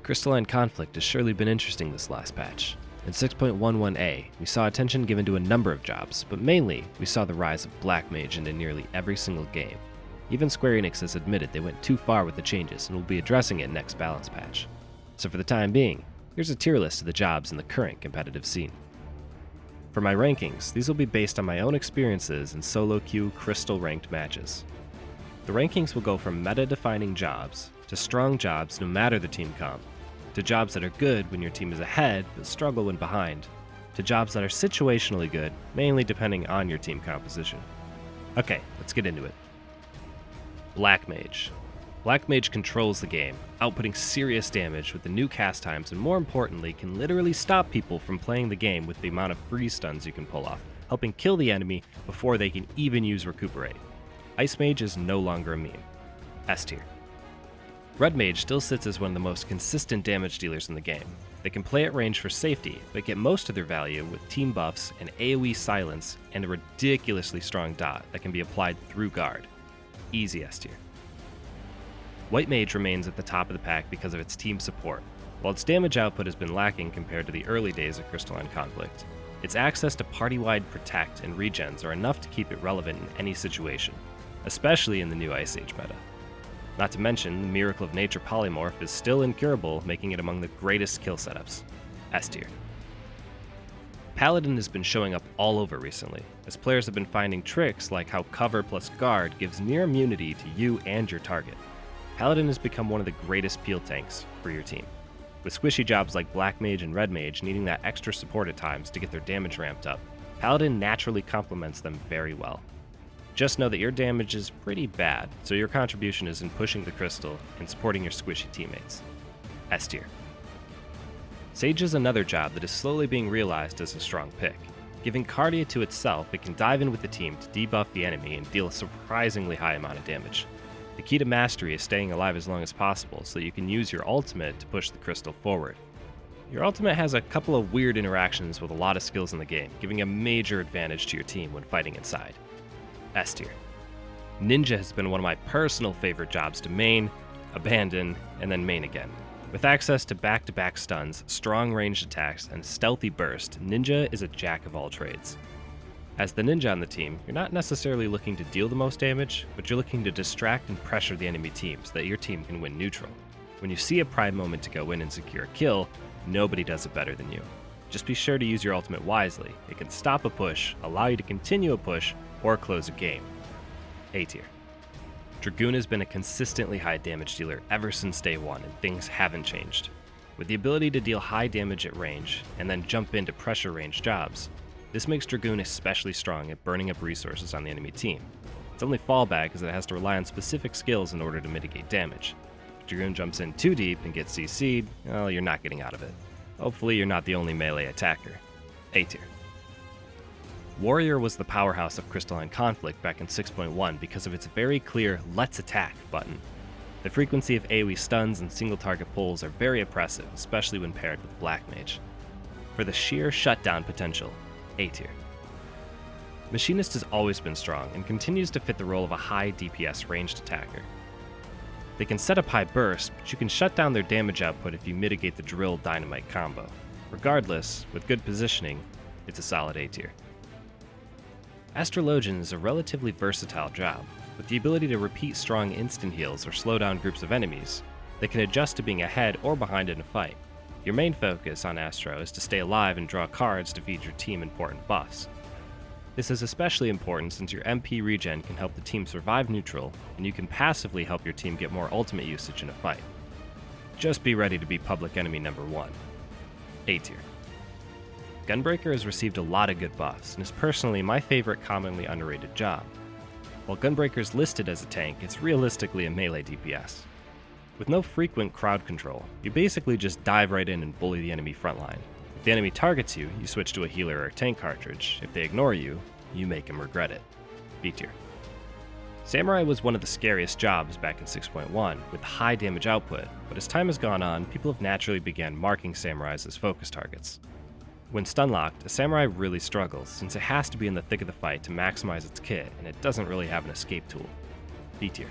Crystalline Conflict has surely been interesting this last patch. In 6.11a, we saw attention given to a number of jobs, but mainly, we saw the rise of Black Mage into nearly every single game. Even Square Enix has admitted they went too far with the changes and will be addressing it next balance patch. So for the time being, here's a tier list of the jobs in the current competitive scene. For my rankings, these will be based on my own experiences in solo queue crystal ranked matches. The rankings will go from meta-defining jobs, to strong jobs no matter the team comp, to jobs that are good when your team is ahead but struggle when behind, to jobs that are situationally good, mainly depending on your team composition. Okay, let's get into it. Black Mage. Black Mage controls the game, outputting serious damage with the new cast times and more importantly can literally stop people from playing the game with the amount of freeze stuns you can pull off, helping kill the enemy before they can even use Recuperate. Ice Mage is no longer a meme. S tier. Red Mage still sits as one of the most consistent damage dealers in the game. They can play at range for safety, but get most of their value with team buffs and AoE silence and a ridiculously strong dot that can be applied through guard. Easy S tier. White Mage remains at the top of the pack because of its team support. While its damage output has been lacking compared to the early days of Crystalline Conflict, its access to party-wide protect and regens are enough to keep it relevant in any situation, especially in the new Ice Age meta. Not to mention, the Miracle of Nature polymorph is still incurable, making it among the greatest kill setups. S tier. Paladin has been showing up all over recently, as players have been finding tricks like how cover plus guard gives near immunity to you and your target. Paladin has become one of the greatest peel tanks for your team, with squishy jobs like Black Mage and Red Mage needing that extra support at times to get their damage ramped up. Paladin naturally complements them very well. Just know that your damage is pretty bad, so your contribution is in pushing the crystal and supporting your squishy teammates. S tier. Sage is another job that is slowly being realized as a strong pick. Giving Cardia to itself, it can dive in with the team to debuff the enemy and deal a surprisingly high amount of damage. The key to mastery is staying alive as long as possible so you can use your ultimate to push the crystal forward. Your ultimate has a couple of weird interactions with a lot of skills in the game, giving a major advantage to your team when fighting inside. S tier. Ninja has been one of my personal favorite jobs to main, abandon, and then main again. With access to back-to-back stuns, strong ranged attacks, and stealthy burst, Ninja is a jack of all trades. As the ninja on the team, you're not necessarily looking to deal the most damage, but you're looking to distract and pressure the enemy team so that your team can win neutral. When you see a prime moment to go in and secure a kill, nobody does it better than you. Just be sure to use your ultimate wisely. It can stop a push, allow you to continue a push, or close a game. A tier. Dragoon has been a consistently high damage dealer ever since day one, and things haven't changed. With the ability to deal high damage at range, and then jump into pressure range jobs, this makes Dragoon especially strong at burning up resources on the enemy team. Its only fallback is that it has to rely on specific skills in order to mitigate damage. If Dragoon jumps in too deep and gets CC'd, well, you're not getting out of it. Hopefully you're not the only melee attacker. A tier. Warrior was the powerhouse of Crystalline Conflict back in 6.1 because of its very clear "Let's Attack" button. The frequency of AoE stuns and single target pulls are very oppressive, especially when paired with Black Mage. For the sheer shutdown potential, A tier. Machinist has always been strong and continues to fit the role of a high DPS ranged attacker. They can set up high burst, but you can shut down their damage output if you mitigate the drill dynamite combo. Regardless, with good positioning, it's a solid A tier. Astrologian is a relatively versatile job. With the ability to repeat strong instant heals or slow down groups of enemies, they can adjust to being ahead or behind in a fight. Your main focus on Astro is to stay alive and draw cards to feed your team important buffs. This is especially important since your MP regen can help the team survive neutral, and you can passively help your team get more ultimate usage in a fight. Just be ready to be public enemy number 1. A tier. Gunbreaker has received a lot of good buffs, and is personally my favorite commonly underrated job. While Gunbreaker is listed as a tank, it's realistically a melee DPS. With no frequent crowd control, you basically just dive right in and bully the enemy frontline. If the enemy targets you, you switch to a healer or a tank cartridge. If they ignore you, you make them regret it. B tier. Samurai was one of the scariest jobs back in 6.1, with high damage output, but as time has gone on, people have naturally began marking samurais as focus targets. When stun-locked, a samurai really struggles, since it has to be in the thick of the fight to maximize its kit, and it doesn't really have an escape tool. B tier.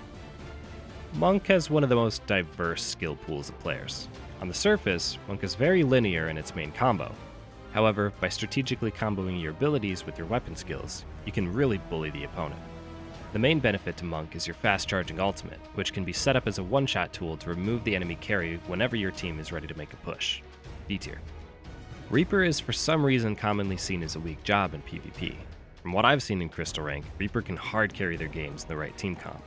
Monk has one of the most diverse skill pools of players. On the surface, Monk is very linear in its main combo. However, by strategically comboing your abilities with your weapon skills, you can really bully the opponent. The main benefit to Monk is your fast-charging ultimate, which can be set up as a one-shot tool to remove the enemy carry whenever your team is ready to make a push. B tier. Reaper is for some reason commonly seen as a weak job in PvP. From what I've seen in Crystal Rank, Reaper can hard carry their games in the right team comp.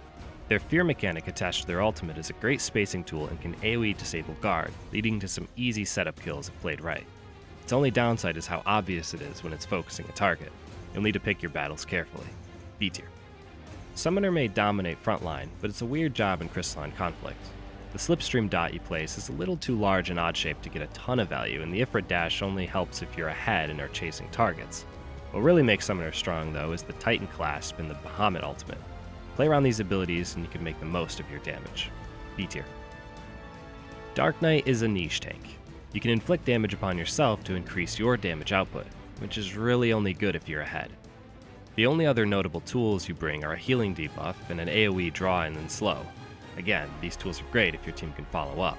Their fear mechanic attached to their ultimate is a great spacing tool and can AoE disable guard, leading to some easy setup kills if played right. Its only downside is how obvious it is when it's focusing a target. You'll need to pick your battles carefully. B tier. Summoner may dominate frontline, but it's a weird job in Crystalline Conflict. The slipstream dot you place is a little too large and odd shape to get a ton of value, and the Ifrit dash only helps if you're ahead and are chasing targets. What really makes Summoner strong, though, is the Titan clasp and the Bahamut ultimate. Play around these abilities and you can make the most of your damage. B tier. Dark Knight is a niche tank. You can inflict damage upon yourself to increase your damage output, which is really only good if you're ahead. The only other notable tools you bring are a healing debuff and an AoE draw in and slow. Again, these tools are great if your team can follow up.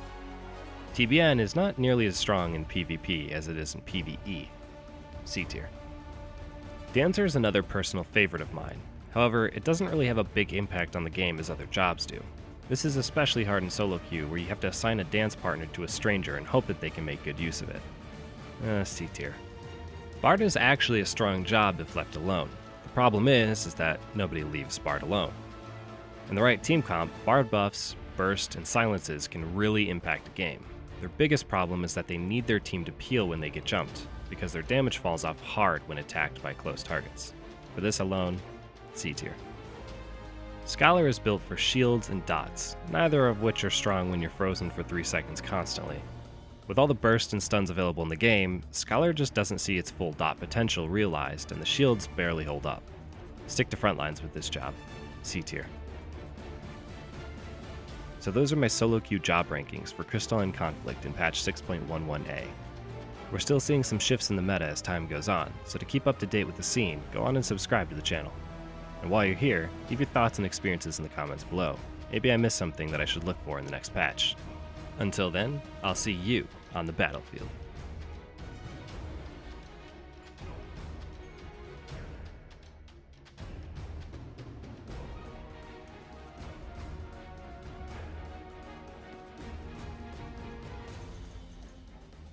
TBN is not nearly as strong in PvP as it is in PvE. C tier. Dancer is another personal favorite of mine. However, it doesn't really have a big impact on the game as other jobs do. This is especially hard in solo queue, where you have to assign a dance partner to a stranger and hope that they can make good use of it. C tier. Bard is actually a strong job if left alone. The problem is that nobody leaves Bard alone. In the right team comp, Bard buffs, burst, and silences can really impact a game. Their biggest problem is that they need their team to peel when they get jumped, because their damage falls off hard when attacked by close targets. For this alone, C tier. Scholar is built for shields and dots, neither of which are strong when you're frozen for 3 seconds constantly. With all the bursts and stuns available in the game, Scholar just doesn't see its full dot potential realized, and the shields barely hold up. Stick to frontlines with this job. C tier. So those are my solo queue job rankings for Crystalline Conflict in patch 6.11a. We're still seeing some shifts in the meta as time goes on, so to keep up to date with the scene, go on and subscribe to the channel. And while you're here, leave your thoughts and experiences in the comments below. Maybe I missed something that I should look for in the next patch. Until then, I'll see you on the battlefield.